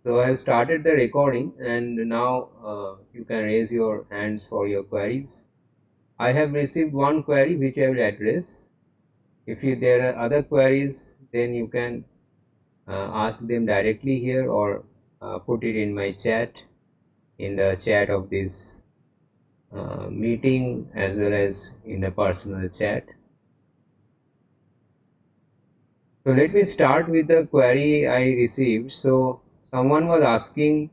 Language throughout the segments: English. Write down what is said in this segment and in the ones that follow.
So I have started the recording, and now you can raise your hands for your queries. I have received one query which I will address. If there are other queries, then you can ask them directly here, or put it in my chat, in the chat of this meeting, as well as in the personal chat. So let me start with the query I received. So someone was asking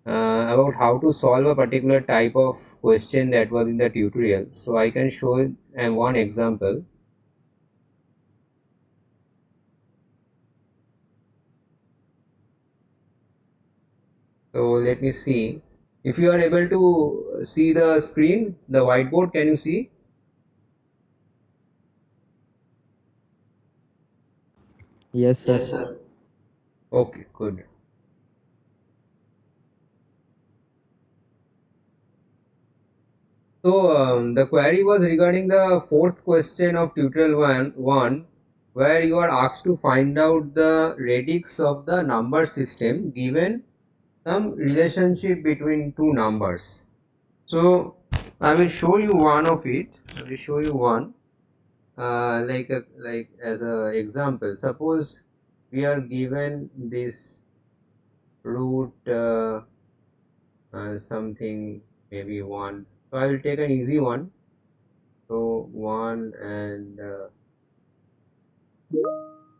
about how to solve a particular type of question that was in the tutorial. So I can show one example. So let me see. If you are able to see the screen, the whiteboard, can you see? Yes, Yes, sir. sir. Okay, good. So the query was regarding the fourth question of tutorial 1, where you are asked to find out the radix of the number system given some relationship between two numbers. So I will show you one of it. I will show you one, like as a example. Suppose we are given this root something, maybe 1. So I will take an easy one. So 1 and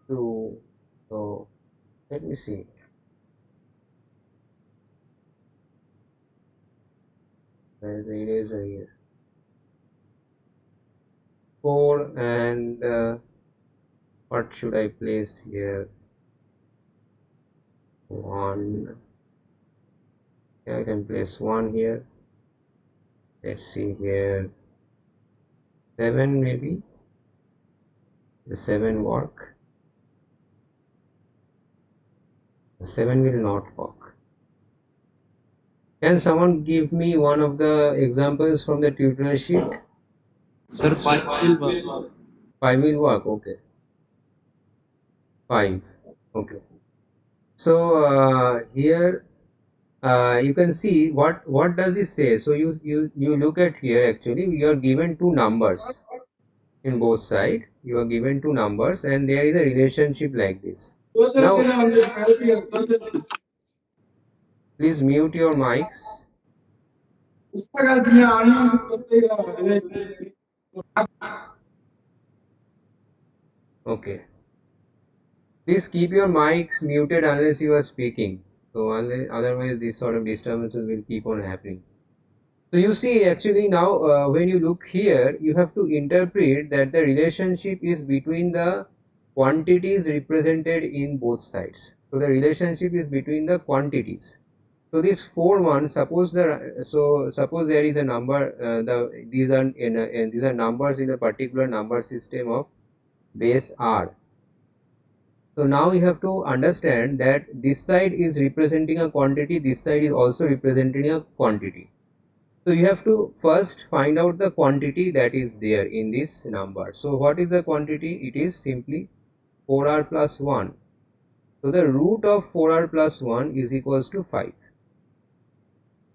2. So let me see. There's the eraser here. 4 and what should I place here? 1. Yeah, I can place 1 here. Let's see here. 7 maybe. The 7 work. The 7 will not work. Can someone give me one of the examples from the tutorial sheet? Sir, Sir, 5 5 will work. will work. 5 will work. Okay. 5. Okay. So here you can see what does this say. So you look at here. Actually, you are given two numbers in both side. You are given two numbers, and there is a relationship like this. Now please mute your mics. Okay. Please keep your mics muted unless you are speaking. So otherwise these sort of disturbances will keep on happening. So you see, actually now when you look here, you have to interpret that the relationship is between the quantities represented in both sides. So the relationship is between the quantities. So this 4 1, suppose there is a number, these are numbers in a particular number system of base R. So now you have to understand that this side is representing a quantity, this side is also representing a quantity. So you have to first find out the quantity that is there in this number. So what is the quantity? It is simply 4r plus 1. So the root of 4r plus 1 is equals to 5.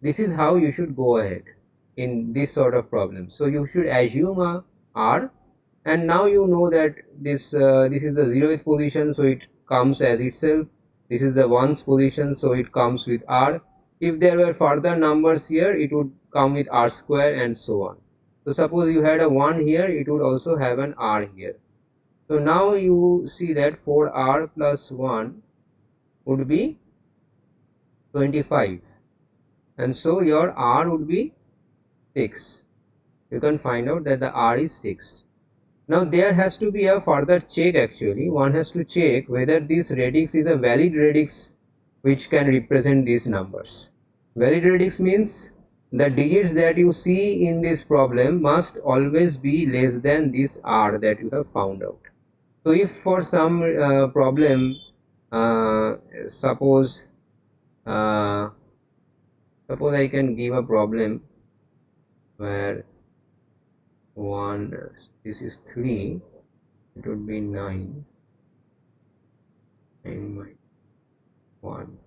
This is how you should go ahead in this sort of problem. So you should assume a r, and now you know that this is the 0th position, so it comes as itself. This is the 1's position, so it comes with r. If there were further numbers here, it would come with r square and so on. So suppose you had a 1 here, it would also have an r here. So now you see that 4r plus 1 would be 25, and so your r would be 6. You can find out that the r is 6. Now there has to be a further check. Actually, one has to check whether this radix is a valid radix which can represent these numbers. Valid radix means the digits that you see in this problem must always be less than this r that you have found out. So if for some problem, uh, suppose uh, suppose I can give a problem where 1, this is 3, it would be 9 and 1.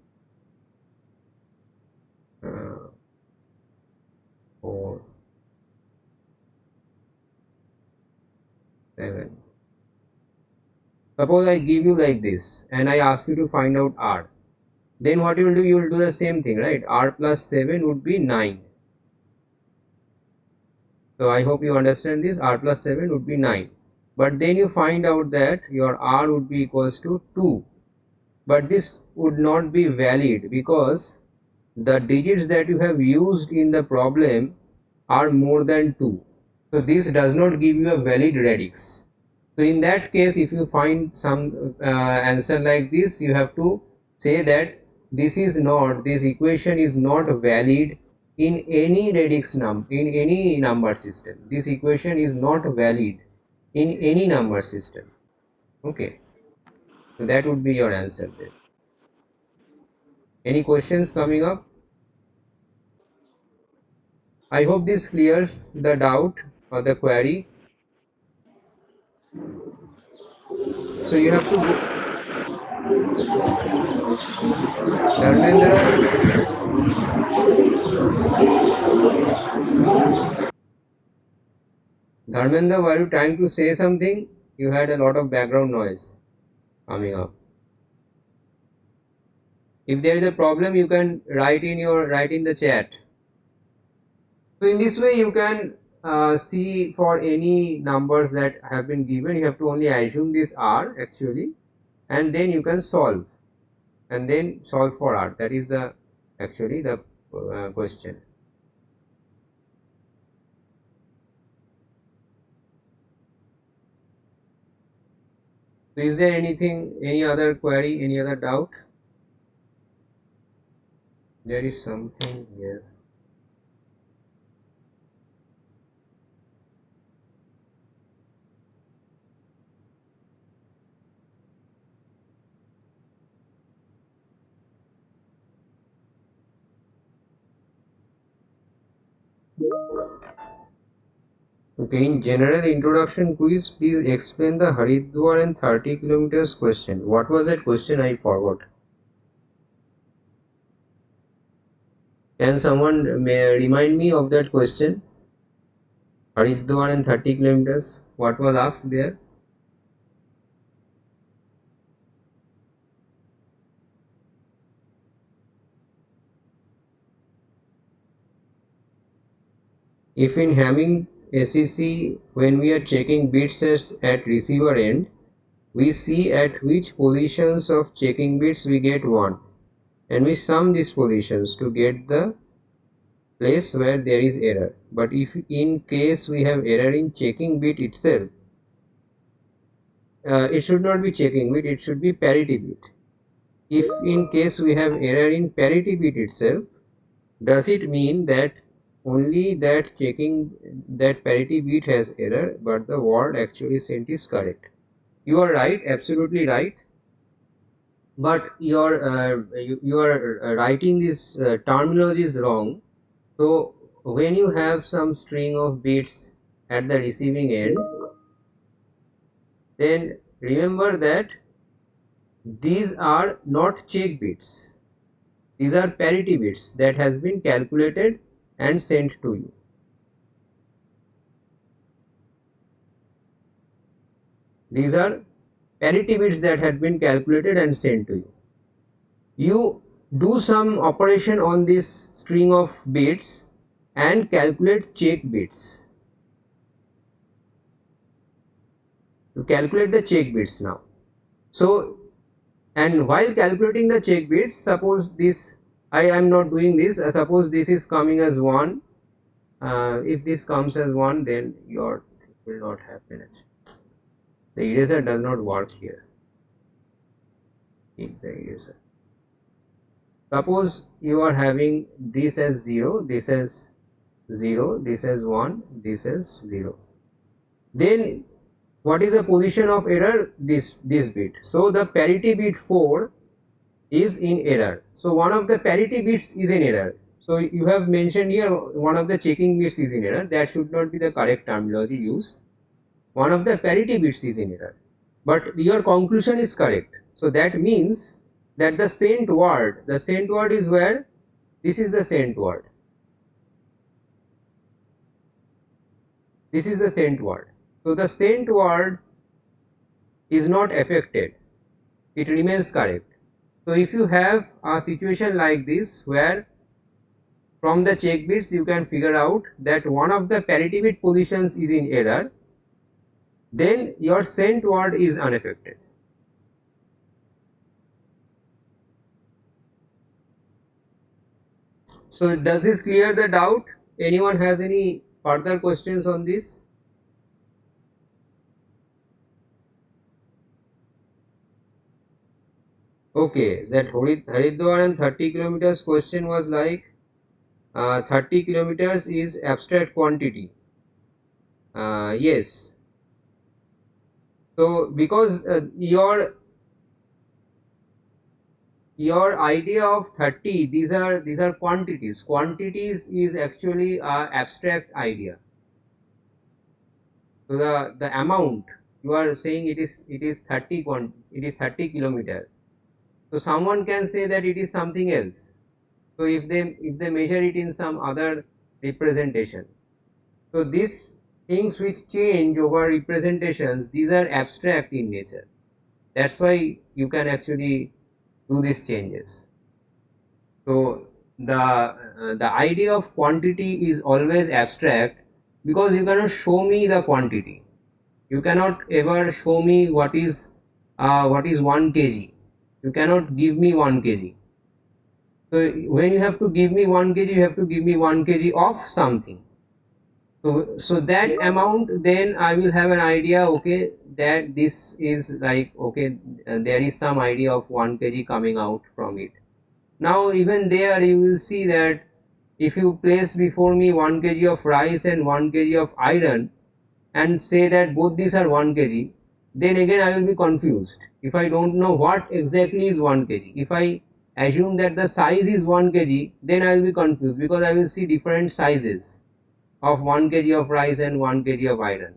Suppose I give you like this and I ask you to find out r. Then what you will do? You will do the same thing, right? R plus 7 would be 9. So I hope you understand this. R plus 7 would be 9. But then you find out that your r would be equals to 2. But this would not be valid because the digits that you have used in the problem are more than 2. So this does not give you a valid radix. So in that case, if you find some answer like this, you have to say that this equation is not valid in any in any number system. This equation is not valid in any number system. Okay, so that would be your answer then. Any questions coming up? I hope this clears the doubt or the query. So you have to go, Dharmendra. Dharmendra, were you trying to say something? You had a lot of background noise coming up. If there is a problem, you can write in the chat. So in this way, you can see for any numbers that have been given, you have to only assume this r actually, and then you can solve, and then solve for r. That is the actually the question. So is there anything, any other query, any other doubt? There is something here. Okay, in general introduction quiz, please explain the Haridwar and 30 kilometers question. What was that question? I forgot. Can someone may remind me of that question? Haridwar and 30 kilometers. What was asked there? If in Hamming SEC, when we are checking bits at receiver end, we see at which positions of checking bits we get 1, and we sum these positions to get the place where there is error. But if in case we have error in checking bit itself, it should not be checking bit, it should be parity bit. If in case we have error in parity bit itself, does it mean that only that checking that parity bit has error but the word actually sent is correct? You are right, absolutely right, but you are writing this terminology is wrong. So when you have some string of bits at the receiving end, then remember that these are not check bits. These are parity bits that has been calculated and sent to you. These are parity bits that had been calculated and sent to you. You do some operation on this string of bits and calculate check bits. You calculate the check bits now. So, and while calculating the check bits, suppose this, I am not doing this, suppose this is coming as 1. If this comes as 1, then your thing will not happen. The eraser does not work here. Keep the eraser. Suppose you are having this as 0, this as 0, this as 1, this as 0. Then what is the position of error? This bit. So the parity bit 4 is in error. So one of the parity bits is in error. So you have mentioned here one of the checking bits is in error. That should not be the correct terminology used. One of the parity bits is in error. But your conclusion is correct. So that means that the sent word is where? This is the sent word. This is the sent word. So the sent word is not affected, it remains correct. So if you have a situation like this where from the check bits you can figure out that one of the parity bit positions is in error, then your sent word is unaffected. So does this clear the doubt? Anyone has any further questions on this? Okay, that Haridwar and 30 kilometers question was like 30 kilometers is abstract quantity. Yes. So because your idea of 30, these are quantities. Quantities is actually a abstract idea. So the amount you are saying it is 30 it is 30 kilometer. So someone can say that it is something else. So if they measure it in some other representation, so these things which change over representations, these are abstract in nature. That's why you can actually do these changes. So the idea of quantity is always abstract because you cannot show me the quantity. You cannot ever show me what is 1 kg. You cannot give me 1 kg. So when you have to give me 1 kg, you have to give me 1 kg of something. So that amount, then I will have an idea, okay, that this is like, okay, there is some idea of 1 kg coming out from it. Now even there you will see that if you place before me 1 kg of rice and 1 kg of iron and say that both these are 1 kg, then again I will be confused if I don't know what exactly is 1 kg. If I assume that the size is 1 kg, then I will be confused because I will see different sizes of 1 kg of rice and 1 kg of iron.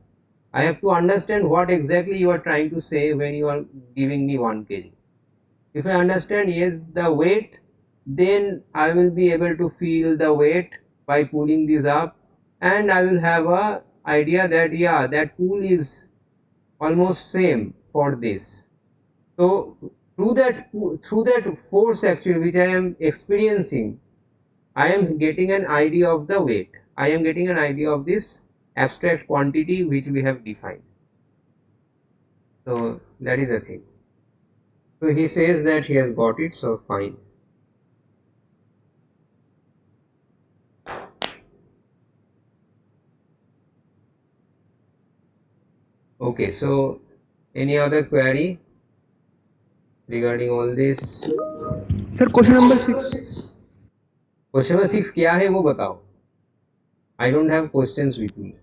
I have to understand what exactly you are trying to say when you are giving me 1 kg. If I understand, yes, the weight, then I will be able to feel the weight by pulling this up, and I will have a idea that yeah, that pull is almost same for this. So through that force actually which I am experiencing, I am getting an idea of the weight. I am getting an idea of this abstract quantity which we have defined. So that is the thing. So he says that he has got it, so fine. Okay, so any other query regarding all this? Sir, question number 6. Question number 6 क्या है वो बताओ. I don't have questions with me.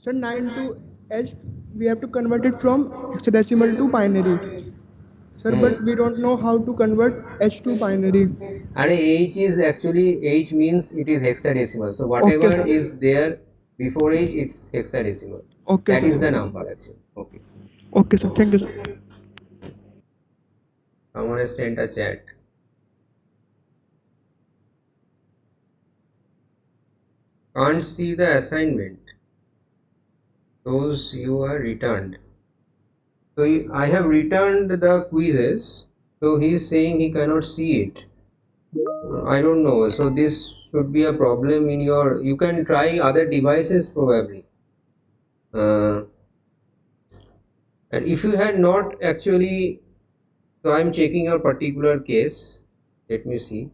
Sir, 9 to H, we have to convert it from hexadecimal to binary. Sir, but we don't know how to convert H to binary. And H is actually, H means it is hexadecimal. So Okay, whatever sir. is there before H, it's hexadecimal. Okay, That is the sir. number actually. Okay. Okay, sir. Thank you, sir. Someone has sent a chat. Can't see the assignment. Those you are returned. So I have returned the quizzes. So he is saying he cannot see it. I don't know. So this should be a problem in your. You can try other devices probably. And if you had not actually, so I am checking your particular case. Let me see.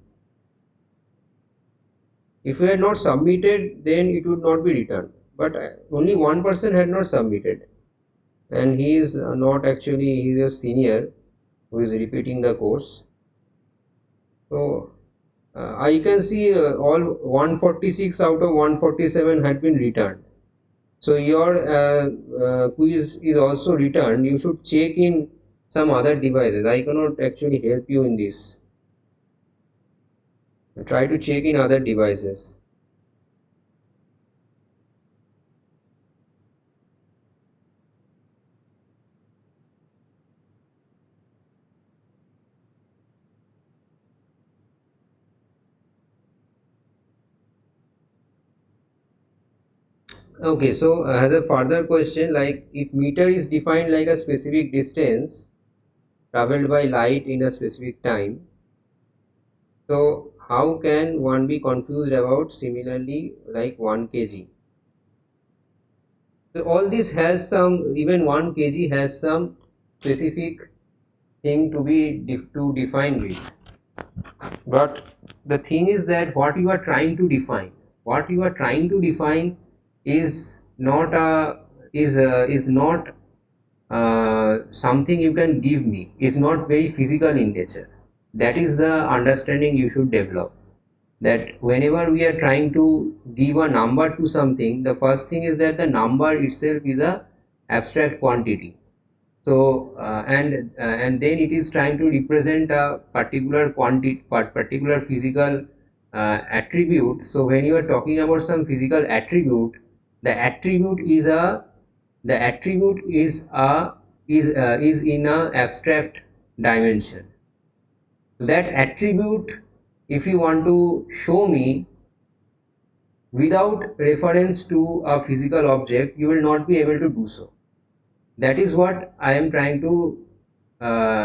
If you had not submitted, then it would not be returned. But only one person had not submitted, and he is not actually. He is a senior who is repeating the course. So I can see all 146 out of 147 had been returned. So your quiz is also returned. You should check in some other devices. I cannot actually help you in this. Try to check in other devices. Okay, so as a further question, like if meter is defined like a specific distance traveled by light in a specific time, so how can one be confused about similarly like 1 kg? So all this has some, even 1 kg has some specific thing to be to define with. But the thing is that what you are trying to define, is not something you can give me. Is not very physical in nature. That is the understanding you should develop. That whenever we are trying to give a number to something, the first thing is that the number itself is a abstract quantity. So and then it is trying to represent a particular quantity, particular physical attribute. So when you are talking about some physical attribute, the attribute is a the attribute is in a abstract dimension. That attribute, if you want to show me without reference to a physical object, you will not be able to do so. That is what I am trying to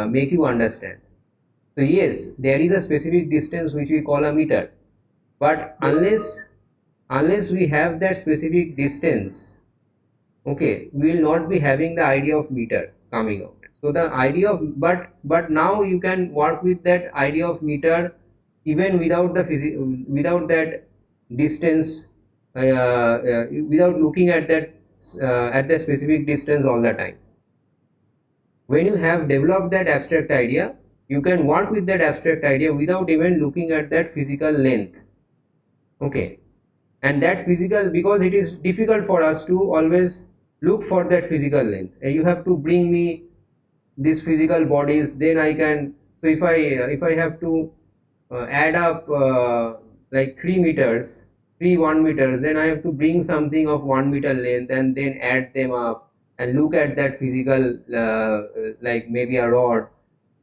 make you understand. So yes, there is a specific distance which we call a meter, but unless we have that specific distance, okay, we will not be having the idea of meter coming out. So the idea of, but now you can work with that idea of meter even without the without that distance, without looking at the specific distance all the time. When you have developed that abstract idea, you can work with that abstract idea without even looking at that physical length. Okay, and that physical, because it is difficult for us to always look for that physical length, and you have to bring me these physical bodies, then I can. So if I have to add up like 3 meters, 1 meters, then I have to bring something of 1 meter length and then add them up and look at that physical like maybe a rod,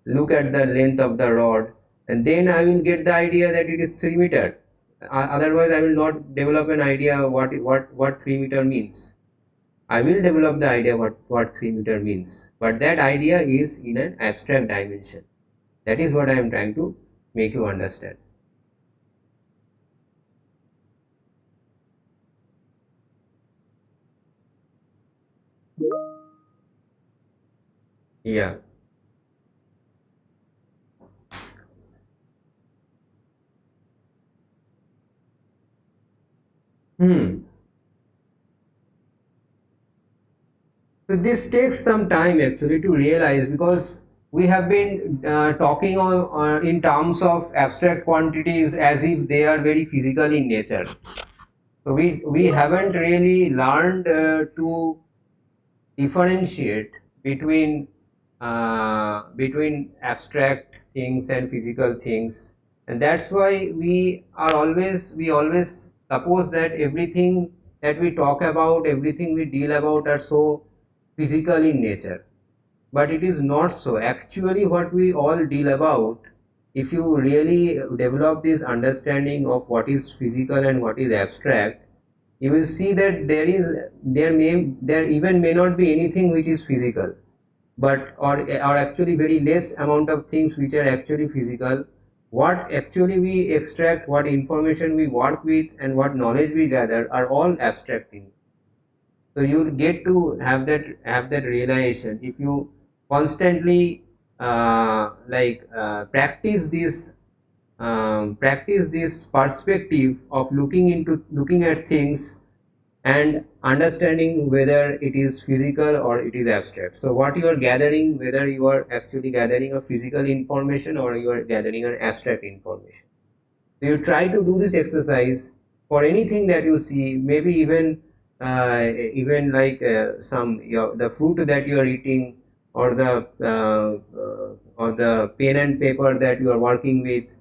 look at the length of the rod, and then I will get the idea that it is 3 meter. Otherwise I will not develop an idea what 3 meter means. I will develop the idea what 3 meter means, but that idea is in an abstract dimension. That is what I am trying to make you understand. Yeah. Hmm. So this takes some time actually to realize, because we have been talking in terms of abstract quantities as if they are very physical in nature. So we haven't really learned to differentiate between abstract things and physical things, and that's why we always suppose that everything that we talk about, everything we deal about are so physical in nature, but it is not so. Actually what we all deal about, if you really develop this understanding of what is physical and what is abstract, you will see that there even may not be anything which is physical, but or actually very less amount of things which are actually physical. What actually we extract, what information we work with, and what knowledge we gather are all abstract things. So you will get to have that realization if you constantly practice this perspective of looking at things and understanding whether it is physical or it is abstract. So what you are gathering, whether you are actually gathering a physical information or you are gathering an abstract information. So you try to do this exercise for anything that you see, maybe even like the fruit that you are eating, or the pen and paper that you are working with,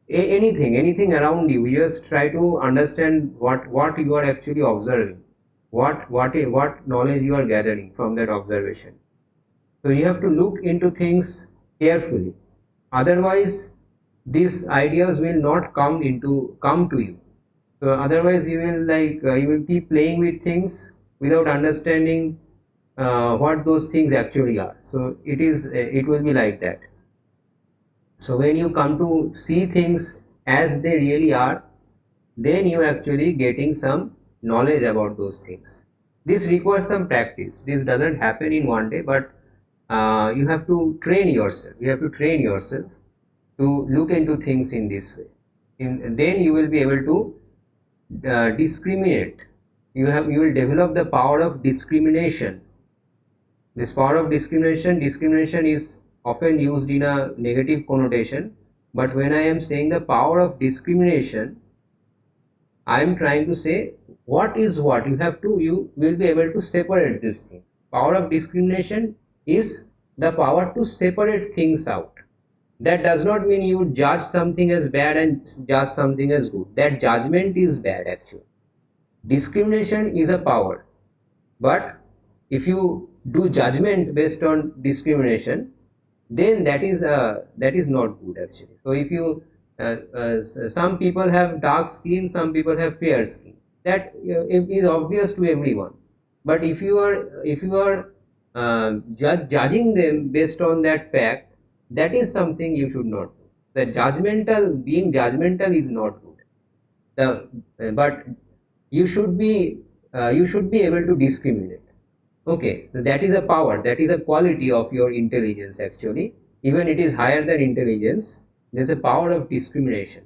anything around you. You just try to understand what you are actually observing, what knowledge you are gathering from that observation. So you have to look into things carefully, otherwise these ideas will not come to you. So otherwise you will you will keep playing with things without understanding what those things actually are. So it will be like that. So when you come to see things as they really are, then you actually getting some knowledge about those things. This requires some practice. This doesn't happen in one day, but you have to train yourself. You have to train yourself to look into things in this way. Then you will be able to discriminate. You will develop the power of discrimination. This power of discrimination is often used in a negative connotation, but when I am saying the power of discrimination, I am trying to say what is what. You will be able to separate these things. Power of discrimination is the power to separate things out. That does not mean you judge something as bad and judge something as good. That judgment is bad actually. Discrimination is a power, but if you do judgment based on discrimination, then that is not good actually. So if you some people have dark skin, some people have fair skin, that it is obvious to everyone. But if you are judging them based on that fact, that is something you should not do. Being judgmental is not good. But you should be able to discriminate. Okay, so that is a power, that is a quality of your intelligence actually. Even it is higher than intelligence, there's a power of discrimination.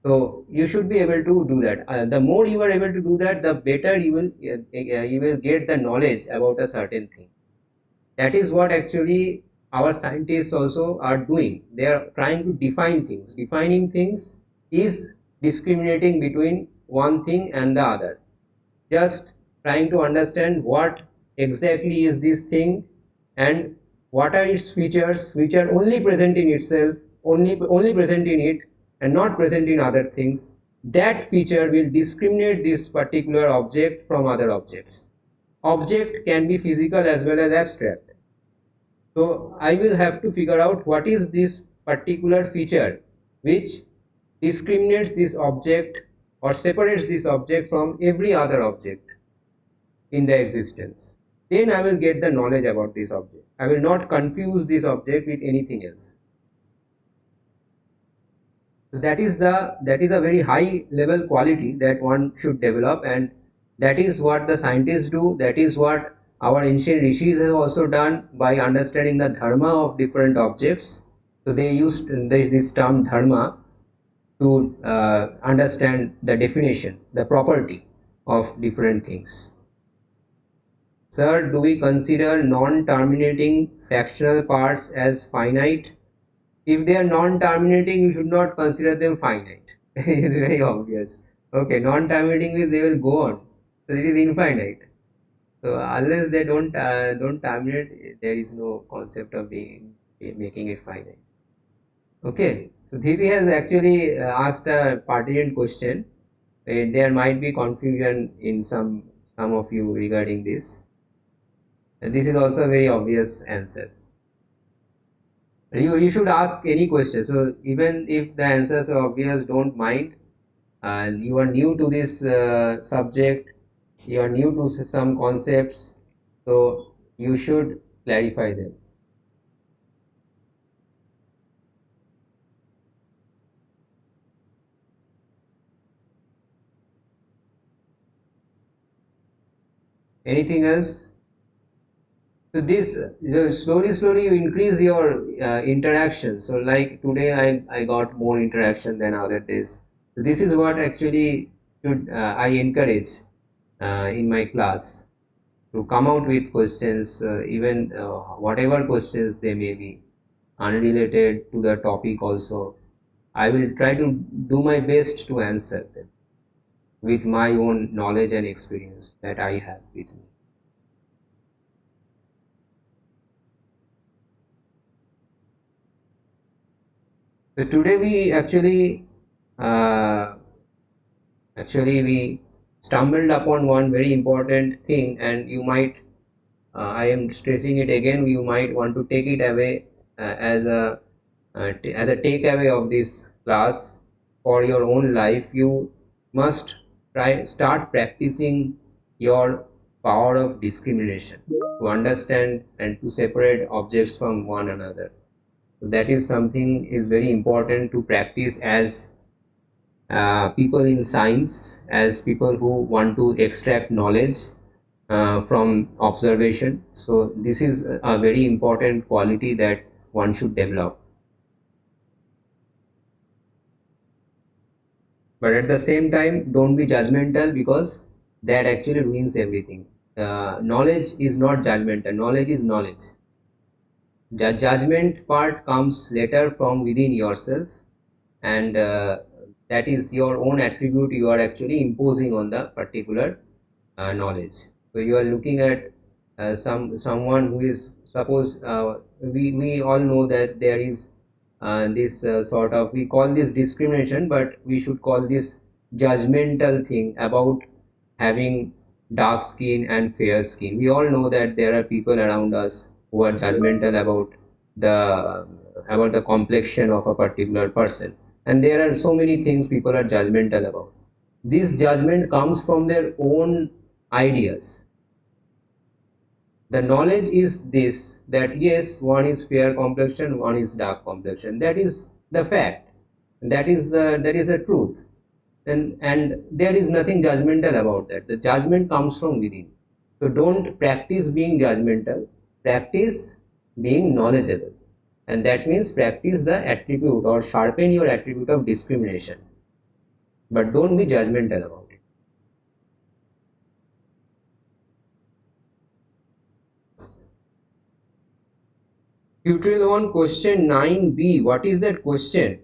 So you should be able to do that. The more you are able to do that, the better you will get the knowledge about a certain thing. That is what actually our scientists also are doing. They are trying to define things. Defining things is discriminating between one thing and the other. Just trying to understand what exactly is this thing and what are its features which are only present in itself, only present in it and not present in other things. That feature will discriminate this particular object from other objects. Object can be physical as well as abstract. So I will have to figure out what is this particular feature which discriminates this object or separates this object from every other object in the existence. Then I will get the knowledge about this object. I will not confuse this object with anything else. So that is a very high level quality that one should develop, and that is what the scientists do. That is what our ancient rishis have also done by understanding the dharma of different objects. So they used this term dharma to understand the definition, the property of different things. Sir, do we consider non-terminating fractional parts as finite? If they are non-terminating, you should not consider them finite. It's very obvious. Okay, non-terminating means they will go on. So it is infinite. So unless they don't terminate, there is no concept of making it finite. Okay, so Dhiti has actually asked a pertinent question. There might be confusion in some of you regarding this. And this is also a very obvious answer. You should ask any question. So even if the answers are obvious, don't mind. And you are new to this subject, you are new to some concepts, so you should clarify them. Anything else? So this slowly you increase your interaction. So like today I got more interaction than other days. So this is what actually should I encourage in my class, to come out with questions, even whatever questions they may be, unrelated to the topic also. I will try to do my best to answer them with my own knowledge and experience that I have with me. So today we we stumbled upon one very important thing, and you might, I am stressing it again, you might want to take it away as a takeaway of this class for your own life. You must start practicing your power of discrimination, to understand and to separate objects from one another. So that is something is very important to practice as people in science, as people who want to extract knowledge from observation. So this is a very important quality that one should develop. But at the same time, don't be judgmental, because that actually ruins everything. Knowledge is not judgmental. Knowledge is knowledge. The judgment part comes later from within yourself, and that is your own attribute you are actually imposing on the particular knowledge. So you are looking at someone who is, suppose we all know that there is this sort of, we call this discrimination, but we should call this judgmental thing about having dark skin and fair skin. We all know that there are people around us who are judgmental about the complexion of a particular person, and there are so many things people are judgmental about. This judgment comes from their own ideas. The knowledge is this, that yes, one is fair complexion, one is dark complexion. That is the fact. That is the truth. And there is nothing judgmental about that. The judgment comes from within. So don't practice being judgmental. Practice being knowledgeable. And that means practice the attribute or sharpen your attribute of discrimination. But don't be judgmental about it. Tutorial 1 question 9b. What is that question?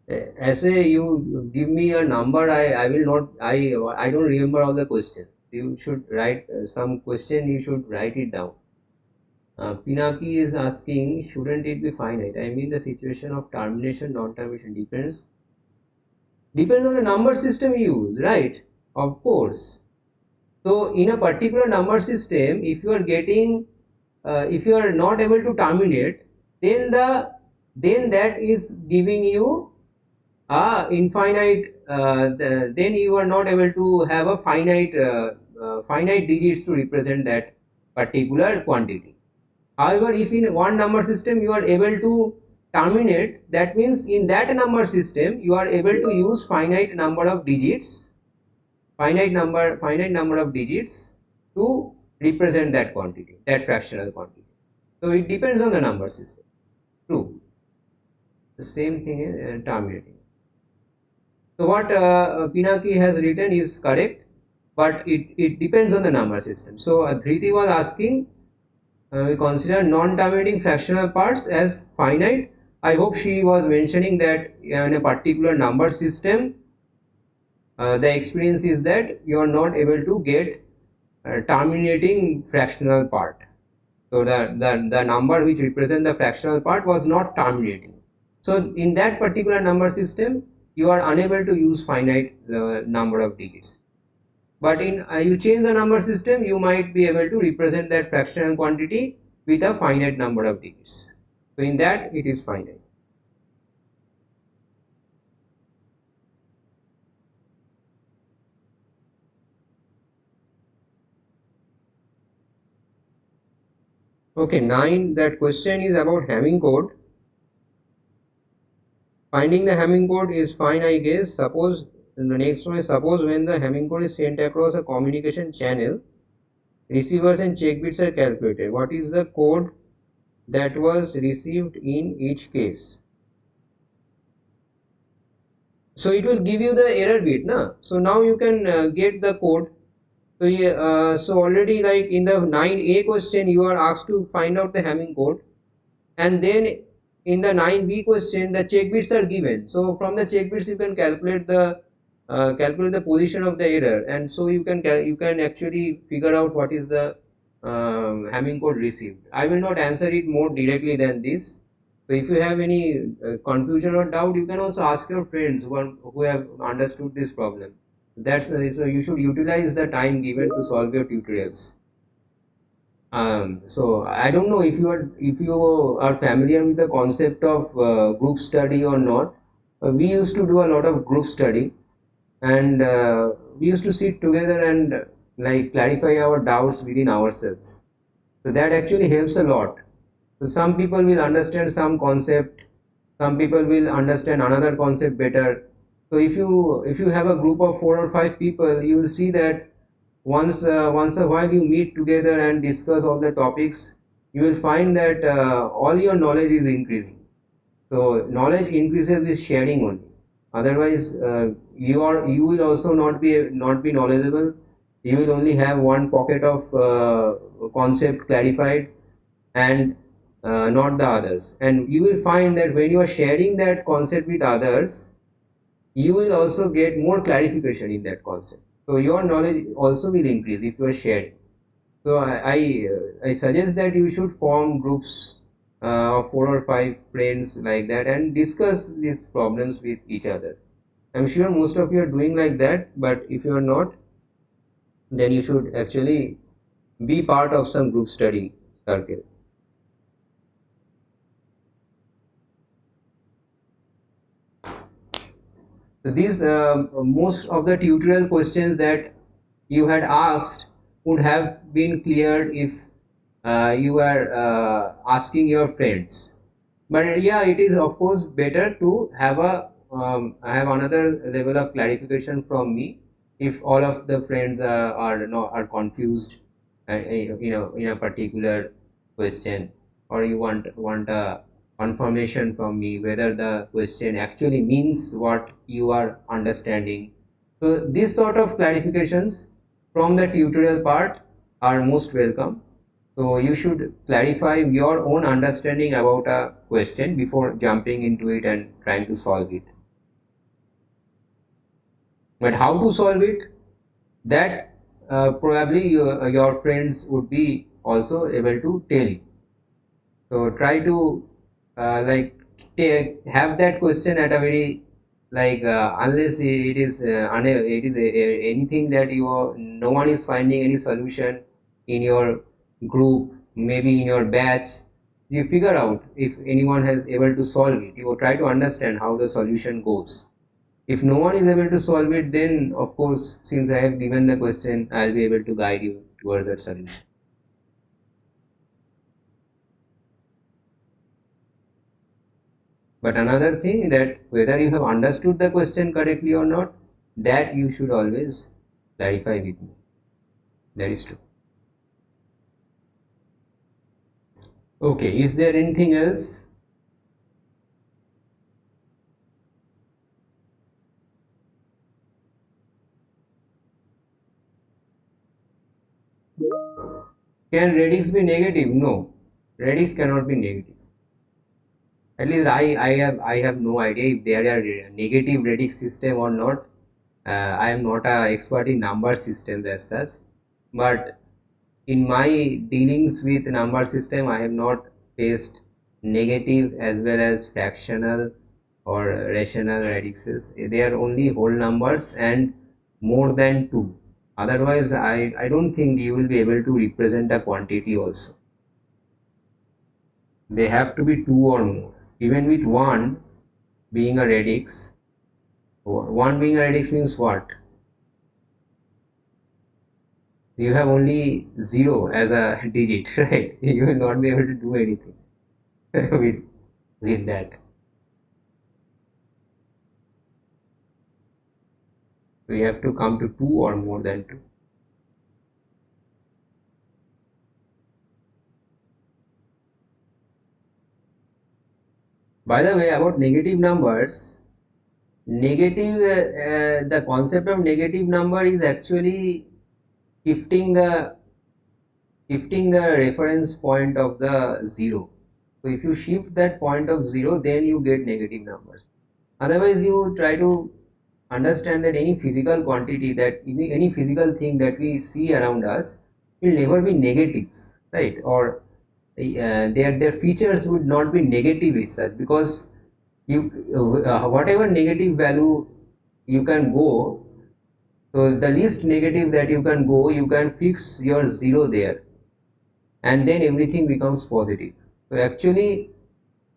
Essay, you give me a number, I will not, I don't remember all the questions. You should write some question, you should write it down. Pinaki is asking, shouldn't it be finite? I mean, the situation of termination, non-termination depends on the number system you use, right? Of course. So in a particular number system, if you are getting if you are not able to terminate, then that is giving you a infinite, then you are not able to have a finite digits to represent that particular quantity. However, if in one number system you are able to terminate, that means in that number system you are able to use finite number of digits to represent that quantity, that fractional quantity. So it depends on the number system. True. The same thing is terminating. So what Pinaki has written is correct, but it depends on the number system. So Dhriti was asking, we consider non-terminating fractional parts as finite. I hope she was mentioning that in a particular number system, the experience is that you are not able to get terminating fractional part. So the number which represent the fractional part was not terminating. So in that particular number system, you are unable to use finite number of digits. But in you change the number system, you might be able to represent that fractional quantity with a finite number of digits. So in that it is finite. Okay, 9, that question is about Hamming code. Finding the Hamming code is fine, I guess. Suppose the next one is, suppose when the Hamming code is sent across a communication channel, receivers and check bits are calculated. What is the code that was received in each case? So it will give you the error bit, na? So now you can get the code. So yeah, so already like in the 9a question you are asked to find out the Hamming code, and then in the 9b question the check bits are given. So from the check bits you can calculate the position of the error, and so you can actually figure out what is the Hamming code received. I will not answer it more directly than this. So if you have any confusion or doubt, you can also ask your friends who have understood this problem. That's so you should utilize the time given to solve your tutorials. So I don't know if you are familiar with the concept of group study or not. We used to do a lot of group study, and to sit together and like clarify our doubts within ourselves. So that actually helps a lot. So some people will understand some concept, some people will understand another concept better. So if you have a group of 4 or 5 people, you will see that once a while you meet together and discuss all the topics, you will find that all your knowledge is increasing. So knowledge increases with sharing only. Otherwise, you will also not be knowledgeable. You will only have one pocket of concept clarified, and not the others. And you will find that when you are sharing that concept with others, you will also get more clarification in that concept. So your knowledge also will increase if you are sharing. So I suggest that you should form groups of 4 or 5 friends like that and discuss these problems with each other. I'm sure most of you are doing like that, but if you are not, then you should actually be part of some group study circle. So these most of the tutorial questions that you had asked would have been cleared if you are asking your friends. But yeah, it is of course better to have have another level of clarification from me if all of the friends are confused in a particular question, or you want a confirmation from me whether the question actually means what you are understanding. So this sort of clarifications from the tutorial part are most welcome. So you should clarify your own understanding about a question before jumping into it and trying to solve it. But how to solve it, that probably your friends would be also able to tell you. So try to like have that question at a very like unless it is anything that no one is finding any solution in your group, maybe in your batch, you figure out if anyone has able to solve it. You try to understand how the solution goes. If no one is able to solve it, then of course, since I have given the question, I'll be able to guide you towards that solution. But another thing, that whether you have understood the question correctly or not, that you should always clarify with me. That is true. Okay, is there anything else? Can radix be negative? No, radix cannot be negative. At least I have no idea if there are negative radix system or not. I am not an expert in number systems as such, but in my dealings with number system, I have not faced negative as well as fractional or rational radixes. They are only whole numbers and more than 2. Otherwise, I don't think you will be able to represent a quantity also. They have to be 2 or more. Even with 1 being a radix, 1 being a radix means what? You have only 0 as a digit, right? You will not be able to do anything with that. So you have to come to 2 or more than 2. By the way, about negative numbers, the concept of negative number is actually shifting the reference point of the 0. So if you shift that point of 0, then you get negative numbers. Otherwise, you try to understand that any physical quantity, that any physical thing that we see around us will never be negative, right? Or their features would not be negative as such, because you whatever negative value you can go, so the least negative that you can go, you can fix your 0 there, and then everything becomes positive. So actually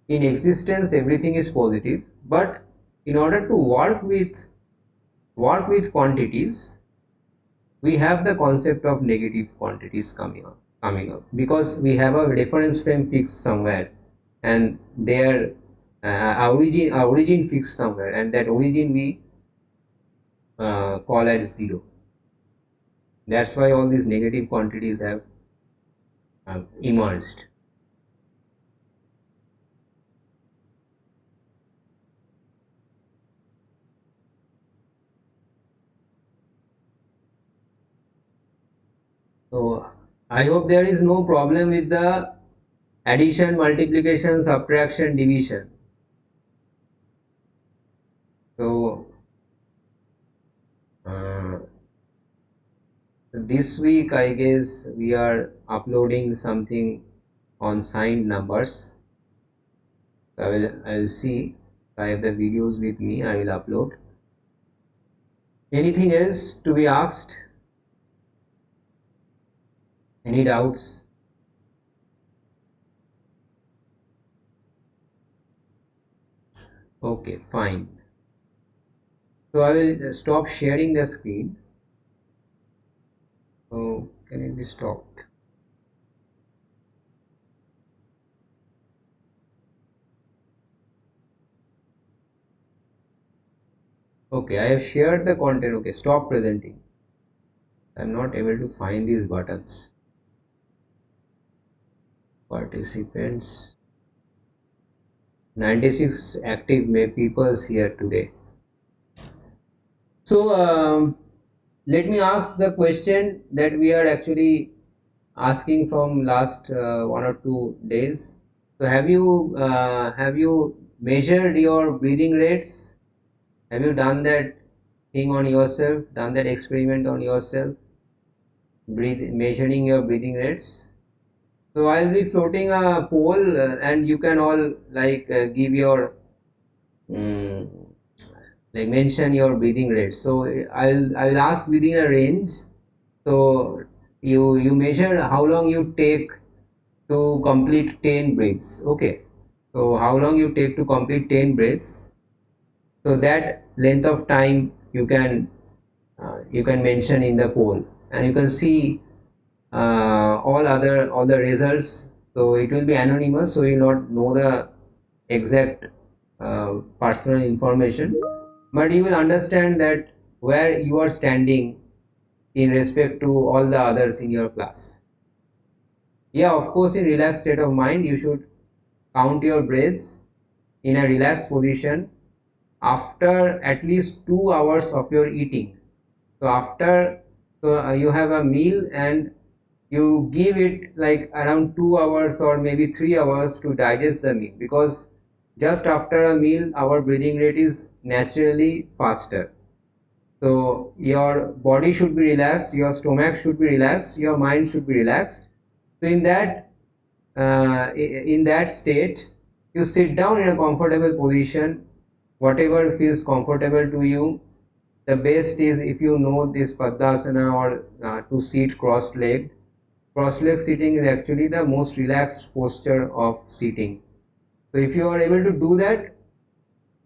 in existence everything is positive, but in order to work with quantities, we have the concept of negative quantities coming up because we have a reference frame fixed somewhere, and their origin fixed somewhere, and that origin we call as 0. That's why all these negative quantities have emerged. So I hope there is no problem with the addition, multiplication, subtraction, division. So this week I guess we are uploading something on signed numbers. I will see if I have the videos with me. I will upload. Anything else to be asked? Any doubts? Okay, fine. So I will stop sharing the screen. Oh, can it be stopped? Okay, I have shared the content. Okay, stop presenting. I'm not able to find these buttons. Participants. 96 active peoples here today. So let me ask the question that we are actually asking from last 1 or 2 days. So have you measured your breathing rates? Have you done that thing on yourself? Done that experiment on yourself? Measuring your breathing rates. So I'll be floating a poll, and you can all give your mention your breathing rate. So I'll ask within a range. So you measure how long you take to complete 10 breaths. Okay, so how long you take to complete 10 breaths, so that length of time you can mention in the poll, and you can see all the results. So it will be anonymous, so you not know the exact personal information, but you will understand that where you are standing in respect to all the others in your class. Yeah, of course, in relaxed state of mind you should count your breaths in a relaxed position after at least 2 hours of your eating. So you have a meal, and you give it like around 2 hours or maybe 3 hours to digest the meal, because just after a meal our breathing rate is naturally faster. So your body should be relaxed, your stomach should be relaxed, your mind should be relaxed. So in that state, you sit down in a comfortable position, whatever feels comfortable to you. The best is if you know this Padmasana, or to sit cross-legged. Cross-legged sitting is actually the most relaxed posture of sitting. So if you are able to do that,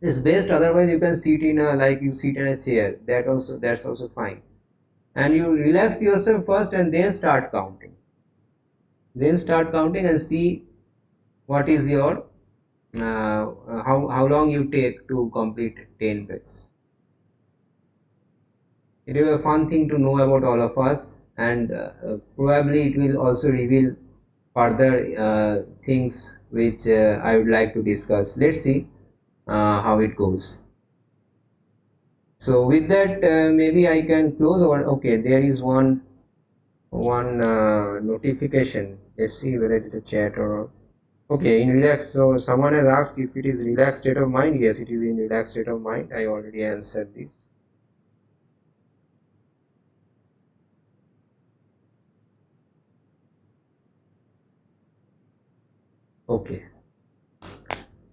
it's best. Otherwise you can sit in a like you sit in a chair, that's also fine. And you relax yourself first, and then start counting. And see what is your how long you take to complete 10 breaths. It is a fun thing to know about all of us, and probably it will also reveal further things which I would like to discuss. Let's see how it goes. So with that, maybe I can close. Or okay, there is one notification. Let's see whether it is a chat or okay. In relaxed, so someone has asked if it is relaxed state of mind. Yes, it is in relaxed state of mind. I already answered this. Okay,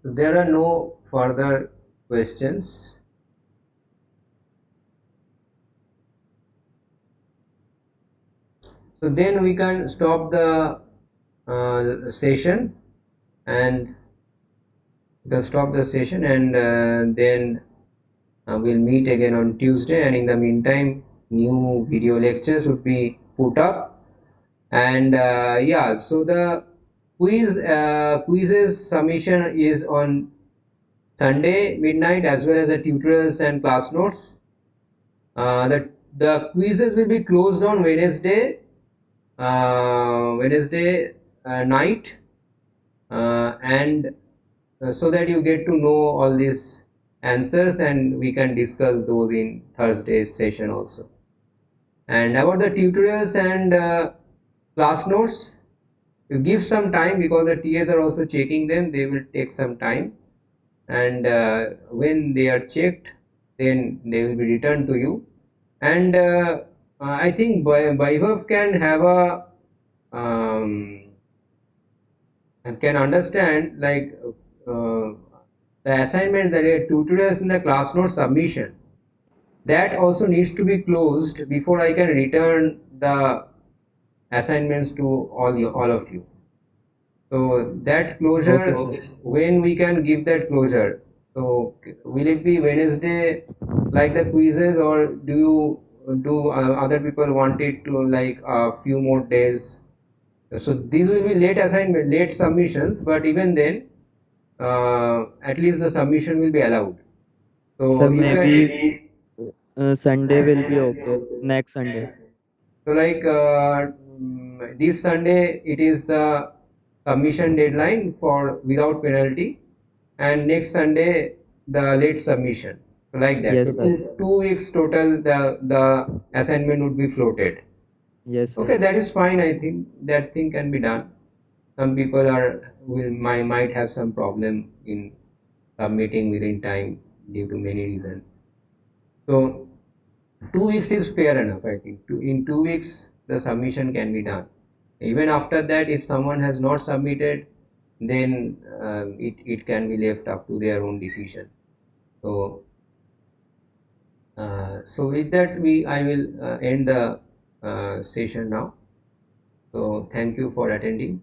so there are no further questions. So then we can stop the session, and then we'll meet again on Tuesday. And in the meantime, new video lectures would be put up. And yeah, so the quizzes submission is on Sunday midnight, as well as the tutorials and class notes. The quizzes will be closed on Wednesday night, and so that you get to know all these answers, and we can discuss those in Thursday's session also. And about the tutorials and class notes, you give some time, because the TAs are also checking them. They will take some time, and when they are checked, then they will be returned to you. And I think Vaibhav can have a can understand, like the assignment, the tutorials and the class note submission, that also needs to be closed before I can return the assignments to all of you. So that closure, Okay, sir. when we can give that closure? So will it be Wednesday like the quizzes, or do other people want it to like a few more days? So these will be late assignment, late submissions, but even then, at least the submission will be allowed. So Sir, you can. maybe Sunday will be okay. Next Sunday. So like this Sunday, it is the submission deadline for without penalty, and next Sunday the late submission. So like that. So Yes, sir. 2 weeks total, the assignment would be floated. Yes, Okay, yes. that is fine. I think that thing can be done. Some people might have some problem in submitting within time due to many reasons. So 2 weeks is fair enough, I think. In 2 weeks, the submission can be done. Even after that, if someone has not submitted, then it can be left up to their own decision. So, so with that, I will end the session now. So, thank you for attending.